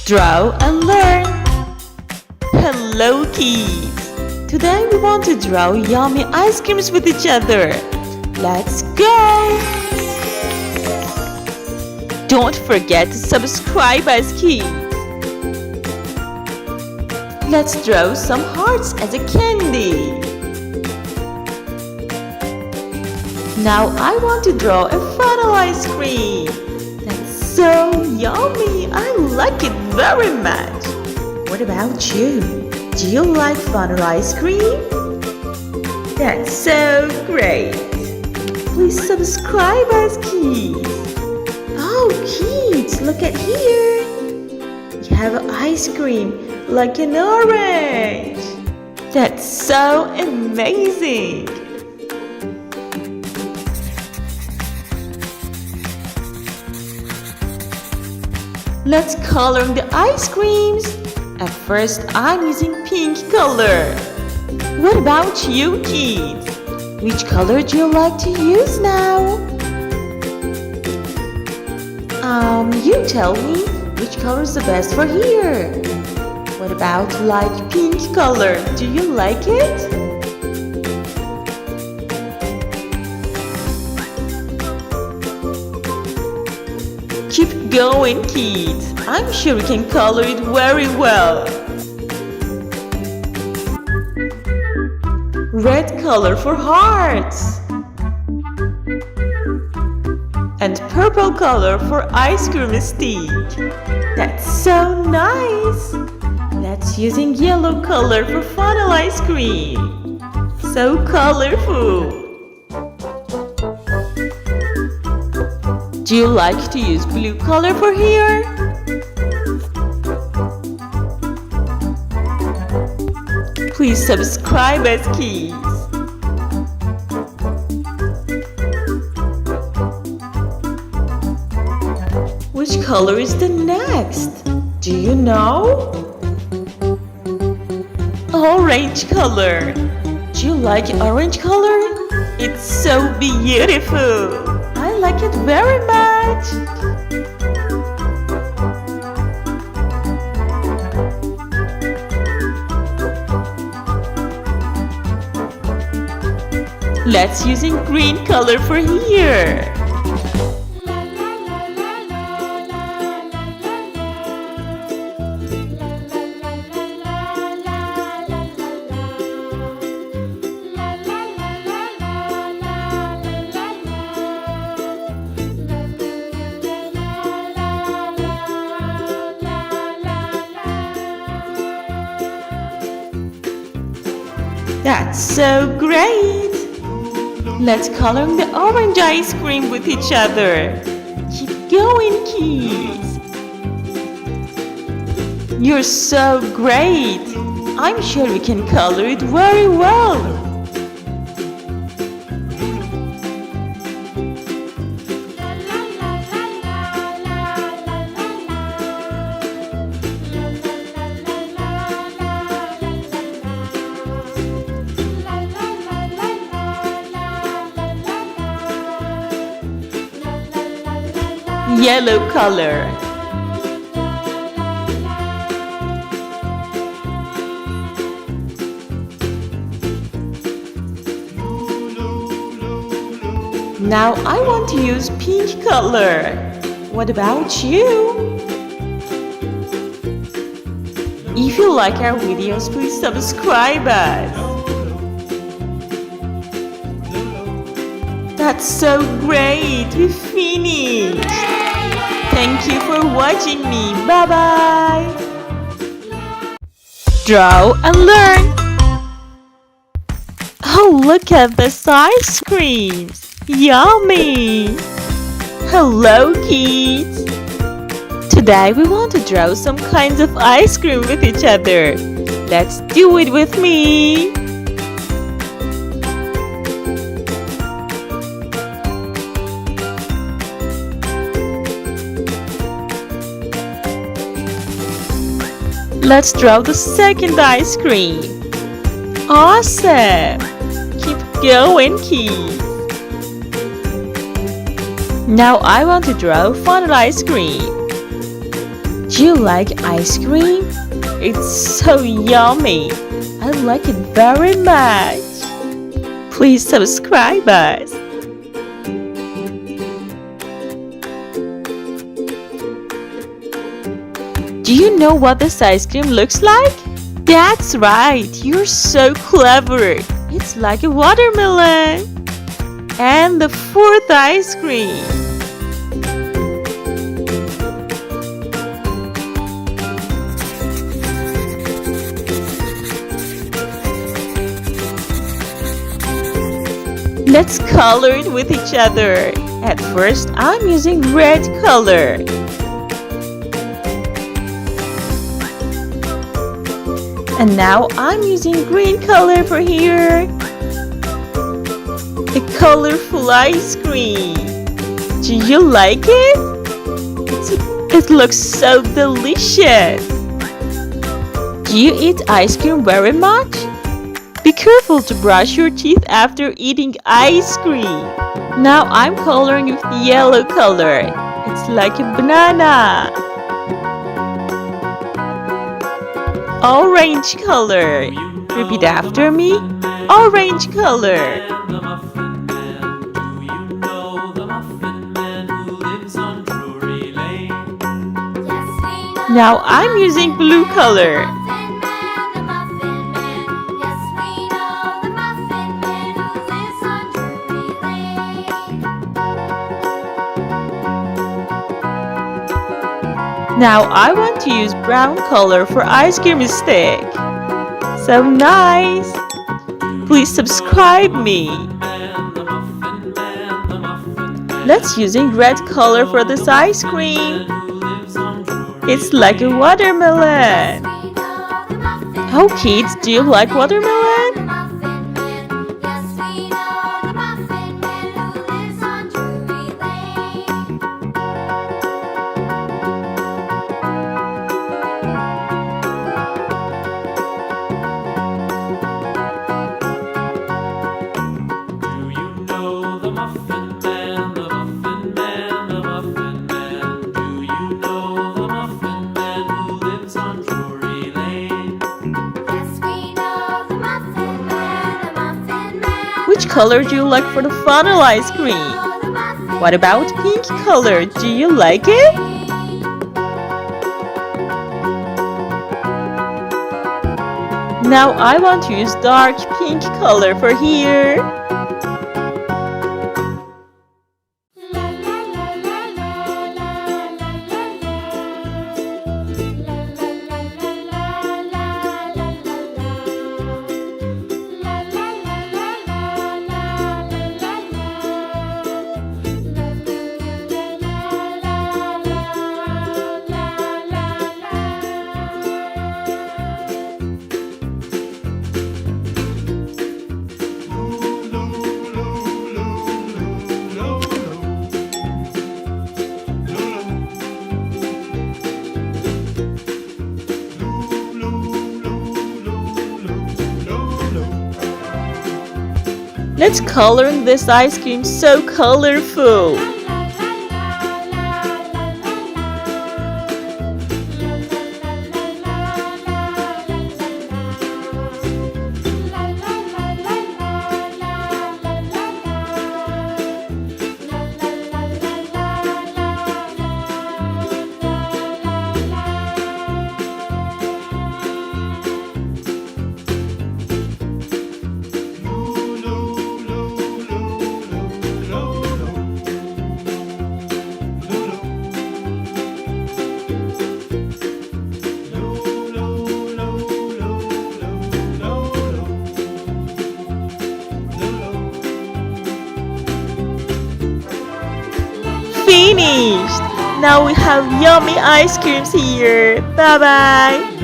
Draw and learn. Hello kids! Today we want to draw yummy ice creams with each other. Let's go! Don't forget to subscribe us kids. Let's draw some hearts as a candy. Now I want to draw a funnel ice cream. That's so yummy. I like it very much. What about you? Do you like funnel ice cream? That's so great. Please subscribe us kids. Oh kids, look at here. You have an ice cream like an orange. That's so amazing. Let's color the ice creams. At first, I'm using pink color. What about you, kids? Which color do you like to use now? You tell me which color is the best for here. What about like pink color? Do you like it? Keep going, kids. I'm sure we can color it very well. Red color for hearts. And purple color for ice cream stick. That's so nice. Let's using yellow color for funnel ice cream. So colorful. Do you like to use blue color for here? Please subscribe us kids. Which color is the next? Do you know? Orange color. Do you like orange color? It's so beautiful. I like it very much. Let's using green color for here. That's so great! Let's color the orange ice cream with each other. Keep going, kids! You're so great! I'm sure we can color it very well. Yellow color. Now I want to use pink color. What about you? If you like our videos, please subscribe us. That's so great! We finished! Thank you for watching me. Bye-bye! Draw and learn! Oh, look at this ice creams! Yummy! Hello, kids! Today we want to draw some kinds of ice cream with each other. Let's do it with me! Let's draw the second ice cream. Awesome! Keep going, kids. Now I want to draw funnel ice cream. Do you like ice cream? It's so yummy. I like it very much. Please subscribe us. Do you know what this ice cream looks like? That's right, you're so clever. It's like a watermelon. And the fourth ice cream. Let's color it with each other. At first, I'm using red color. And now I'm using green color for here. A colorful ice cream. Do you like it? It looks so delicious. Do you eat ice cream very much? Be careful to brush your teeth after eating ice cream. Now I'm coloring with the yellow color. It's like a banana. Orange color. Repeat after me. Orange color. Now I'm using blue color. Now I want to use brown color for ice cream stick. So nice! Please subscribe me. Let's using red color for this ice cream. It's like a watermelon. Oh kids, do you like watermelon? Which color do you like for the funnel ice cream? What about pink color? Do you like it? Now I want to use dark pink color for here. Let's color this ice cream so colorful. Finished! Now we have yummy ice creams here. Bye bye!